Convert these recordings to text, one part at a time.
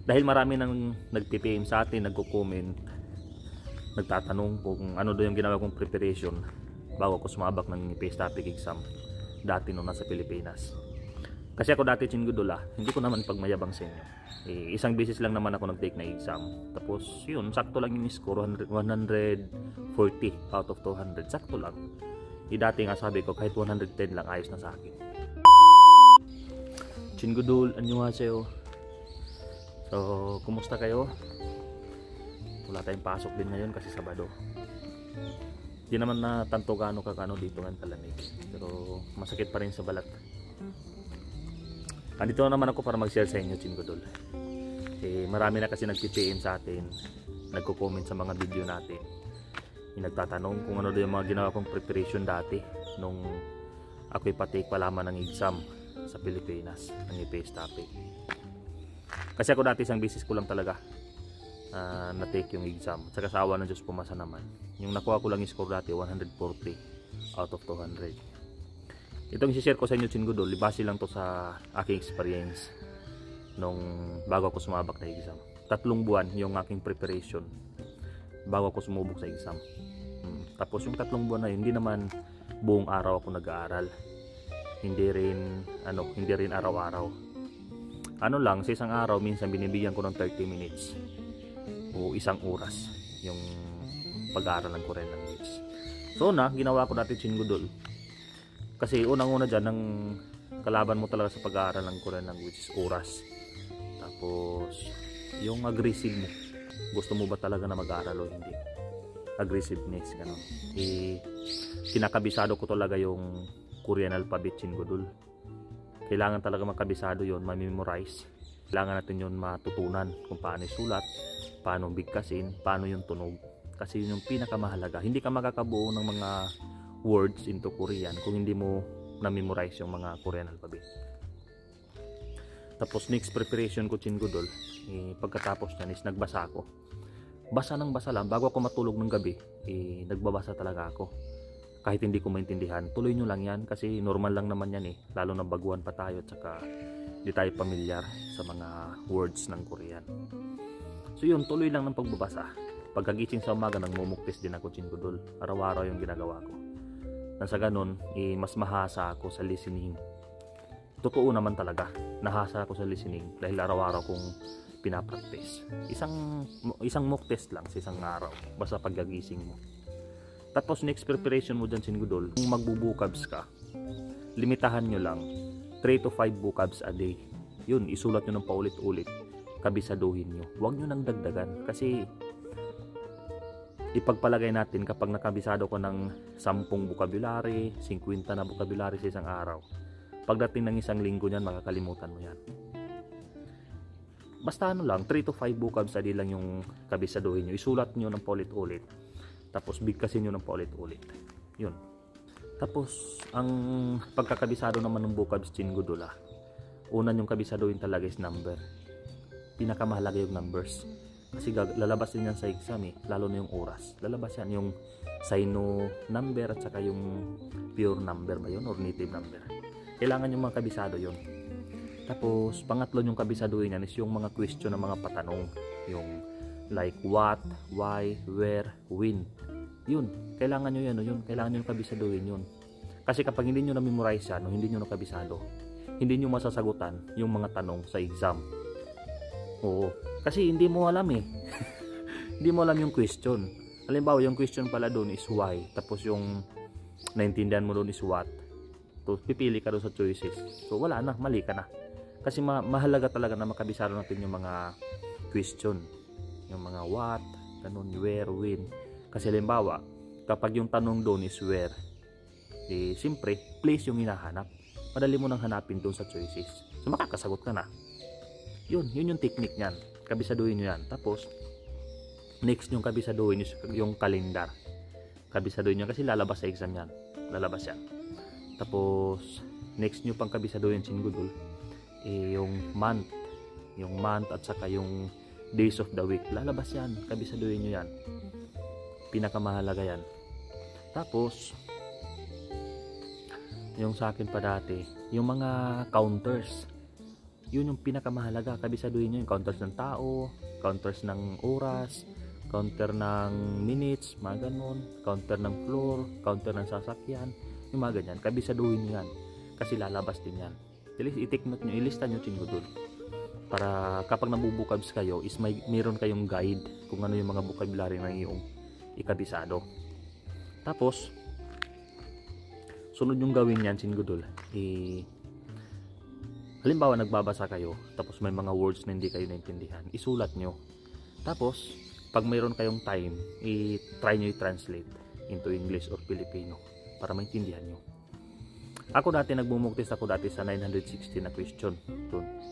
Dahil marami nang nagpi-PM sa atin, nagko-comment, nagtatanong kung ano daw yung ginawa kong preparation bago ako sumabak ng PACE topic exam dati nung nasa Pilipinas. Kasi ako dati Chingodol, hindi ko naman pagmayabang sa inyo. Isang beses lang naman ako nag-take na exam. Tapos yun, sakto lang yung score, 140 out of 200. Sakto lang. Dati nga sabi ko kahit 110 lang ayos na sa akin. Chingodol, annyeonghaseyo. So, kumusta kayo? Wala tayong pasok din ngayon kasi Sabado. Di naman na tanto gaano kakano dito ng kalamig. Pero masakit pa rin sa balat. Andito naman ako para mag-share sa inyo, Chingodol. Marami na kasi nag-PM sa atin, nagko-comment sa mga video natin. Nagtatanong kung ano yung mga ginawa kong preparation dati nung ako'y patake pa lamang ng exam sa Pilipinas, ng PACE topic. Kasi ako dati isang beses ko lang talaga na-take yung exam. Saka sa awa ng Diyos pumasa naman. Yung nakuha ko lang yung score dati, 140 out of 200. Itong i-share ko sa inyo, Chingodol, base lang to sa aking experience nung bago ako sumabak na exam. 3 buwan yung aking preparation bago ako sumubok sa exam. Tapos yung 3 buwan na yun, hindi naman buong araw ako nag-aaral. Hindi rin araw-araw. Ano lang, sa isang araw minsan binibigyan ko ng 30 minutes o 1 oras yung pag-aaral ng Korean language. So ginawa ko dati, Chingodol. Kasi unang-una dyan, ang kalaban mo talaga sa pag-aaral ng Korean language is oras. Tapos, yung aggressive mo. Gusto mo ba talaga na mag-aaral o hindi? Aggressiveness, gano'n. Kinakabisado ko talaga yung Korean alphabet, Chingodol. Kailangan talaga makabisado yon, ma-memorize. Kailangan natin yon matutunan kung paano isulat, paano bigkasin, paano yung tunog. Kasi yun yung pinakamahalaga. Hindi ka makakabuo ng mga words into Korean kung hindi mo na-memorize yung mga Korean alphabet. Tapos next preparation ko, Chingodol, pagkatapos nyan is nagbasa ako. Basa ng basa lang, bago ako matulog ng gabi, nagbabasa talaga ako. Kahit hindi ko maintindihan, tuloy nyo lang yan kasi normal lang naman yan lalo na baguhan pa tayo at saka di tayo pamilyar sa mga words ng Korean. So yun, tuloy lang ng pagbabasa. Pagkagising sa umaga, nagmumuktis din ako, Chingodol. Araw-araw yung ginagawa ko. Nang sa ganun, mas mahasa ako sa listening. Totoo naman talaga, nahasa ako sa listening dahil araw-araw kong pinapractice. Isang mock test lang sa isang araw, basta pagkagising mo. Tapos next preparation mo dyan, Chingodol, kung magbubukabs ka, limitahan nyo lang 3 to 5 vocabs a day. Yun, isulat nyo ng paulit-ulit, kabisaduhin nyo. Huwag nyo nang dagdagan kasi ipagpalagay natin kapag nakabisado ko ng 10 vocabulary, 50 na vocabulary sa isang araw. Pagdating ng isang linggo niyan, makakalimutan mo yan. Basta lang, 3 to 5 vocabs a day lang yung kabisaduhin nyo. Isulat nyo ng paulit-ulit. Tapos bigkasin nyo ng paulit-ulit. Yun. Tapos, ang pagkakabisado naman ng vocabs, Chingodol, una yung kabisaduhin talaga is number. Pinakamahalaga yung numbers. Kasi lalabas din yan sa exam lalo na yung oras. Lalabas yan yung sino number at saka yung pure number ba yun or native number. Kailangan yung mga kabisado yun. Tapos pangatlo yung kabisaduhin yan is yung mga question ng mga patanong. Yung like what, why, where, when. Yun, kailangan nyo yan yun. Kailangan nyo kabisaduhin yun. Kasi kapag hindi nyo na-memorize yan o hindi nyo nakabisado, hindi nyo masasagutan yung mga tanong sa exam. Oo, kasi hindi mo alam hindi mo alam yung question. Halimbawa, yung question pala doon is why, tapos yung naintindihan mo doon is what. So, pipili ka doon sa choices. So, wala na, mali ka na. Kasi mahalaga talaga na makabisado natin yung mga question. Yung mga what, ganun, where, when. Kasi halimbawa, kapag yung tanong doon is where, siyempre, place yung hinahanap. Madali mo nang hanapin doon sa choices. So, makakasagot ka na. Yun yung technique niyan. Kabisaduhin nyo yan. Tapos, next yung kabisaduhin yung kalendar. Kabisaduhin nyo kasi lalabas sa exam yan. Lalabas yan. Tapos, next nyo pang kabisaduhin, Chingodol, yung month. Yung month at saka yung days of the week. Lalabas yan. Kabisaduhin nyo yan. Pinakamahalaga yan. Tapos, yung sa akin pa dati, yung mga counters. Yun yung pinakamahalaga. Kabisaduhin nyo yung counters ng tao, counters ng oras, counter ng minutes, mga ganon, counter ng floor, counter ng sasakyan, yung mga ganyan. Kabisaduhin nyo yan kasi lalabas din yan. I-take note nyo, ilista nyo Chingodol para kapag nabubukabs kayo is mayroon kayong guide kung ano yung mga vocabulary na iyong ikabisado. Tapos sunod yung gawin yan Chingodol, halimbawa nagbabasa kayo tapos may mga words na hindi kayo naintindihan, isulat nyo. Tapos pag mayroon kayong time, try nyo i-translate into English or Filipino para maintindihan nyo. Ako dati nagmumuktis ako dati sa 960 na question.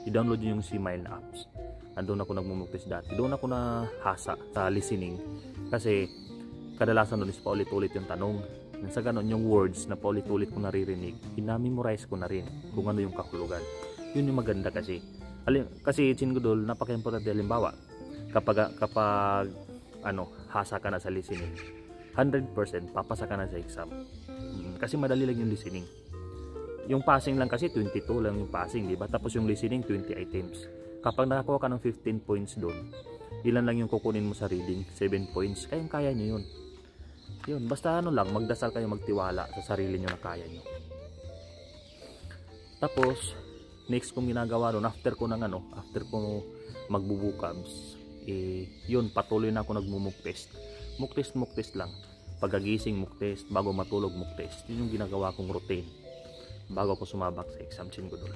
I-download nyo yung Smile na apps. Andun ako nagmumuktis dati. Doon ako nahasa sa listening kasi kadalasan doon is paulit-ulit yung tanong. Sa ganon yung words na paulit-ulit ko naririnig, ina-memorize ko na rin kung ano yung kahulugan. Yun yung maganda kasi. Kasi Chingodol, napaka-importante halimbawa kapag hasa ka na sa listening, 100% papasa ka na sa exam. Kasi madali lang yung listening. Yung passing lang kasi 22 lang yung passing, di ba? Tapos yung listening 20 items. Kapag nakakuha ka ng 15 points doon, ilan lang yung kukunin mo sa reading? 7 points. Kayang-kaya nyo yun. Yun, basta lang, magdasal kayo, magtiwala sa sarili nyo na kaya nyo. Tapos next kong ginagawa doon, after ko magbubukabs, yun, patuloy na ako nagmo-mock test. Mock test lang. Pagagising mock test, bago matulog mock test. Yun yung ginagawa kong routine bago ako sumabak sa exam Chingodol.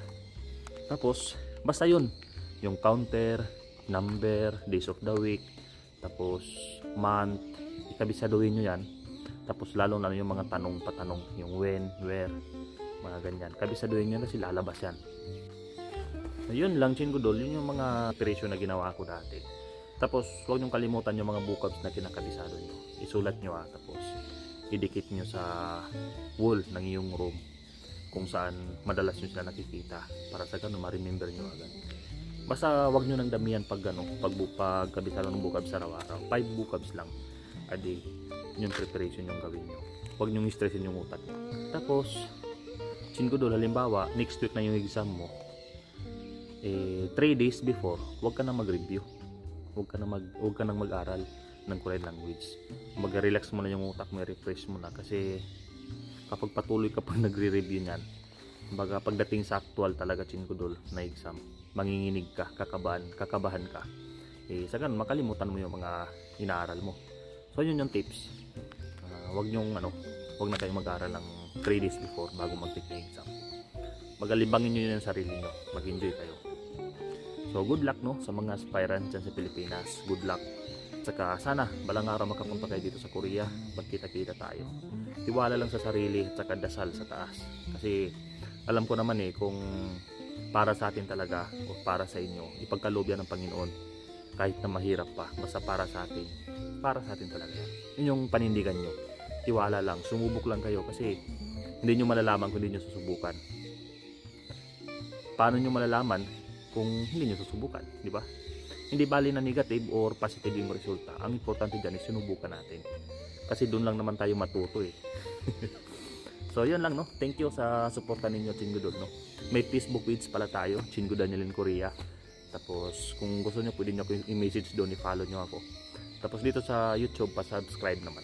Tapos basta yun, yung counter, number, days of the week, tapos month, ikabisaduhin nyo yan. Tapos lalo yung mga patanong, yung when, where, mga ganyan. Kabisaduhin nyo kasi lalabas yan. Yun lang Chingodol, yun yung mga operation na ginawa ko dati. Tapos huwag nyo kalimutan yung mga vocabs na kinakabisado nyo. Isulat nyo tapos idikit nyo sa wall ng iyong room kung saan madalas nyo sila nakikita para sa ganun ma-remember nyo agad. Basta huwag nyo nang damihan pag kabisado ng vocabs araw-araw. 5 vocabs lang a day. Yung preparation yung gawin nyo. Huwag nyo i-stressin yung utak nyo. Tapos Chingodol, halimbawa next week na yung exam mo, 3 days before, huwag ka na mag-review. Huwag ka nang mag-aral ng Korean language. Mag-relax mo na yung utak mo, refresh mo na kasi kapag patuloy ka pag nagre-review niyan, baga pagdating sa actual talaga Chingodol na exam, manginginig ka, kakabahan ka. Sa ganun makalimutan mo yung mga inaaral mo. So yun yung tips. Huwag na kayong mag-aral ng 3 days before bago mag-take na exam. Magalibangin nyo yun yung sarili nyo, mag-enjoy kayo. So good luck sa mga aspirant dyan sa Pilipinas. Good luck. Saka sana balang araw makapunta kayo dito sa Korea, magkita-kita tayo. Tiwala lang sa sarili at saka dasal sa taas. Kasi alam ko naman kung para sa atin talaga o para sa inyo, ipagkaloob yan ng Panginoon. Kahit na mahirap pa, basta para sa atin talaga yan. Yun yung panindigan nyo. Tiwala lang, sumubok lang kayo kasi hindi nyo malalaman kung hindi nyo susubukan. Paano nyo malalaman kung hindi nyo susubukan, di ba? Hindi bali na negative or positive yung resulta. Ang importante dyan is sinubukan natin. Kasi doon lang naman tayo matuto So yun lang Thank you sa suporta ninyo Chingodol May Facebook page pala tayo, Chingo Daniel in Korea. Tapos kung gusto nyo pwede nyo i-message doon, i-follow nyo ako. Tapos dito sa YouTube pa-subscribe naman.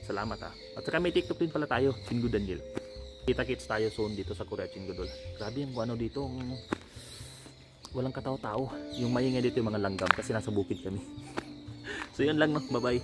Salamat At saka may TikTok din pala tayo, Chingo Daniel. Kita-kits tayo soon dito sa Korea Chingodol. Grabe yung dito walang katao-tao. Yung maingay dito yung mga langgam kasi nasa bukid kami. So yun lang bye bye.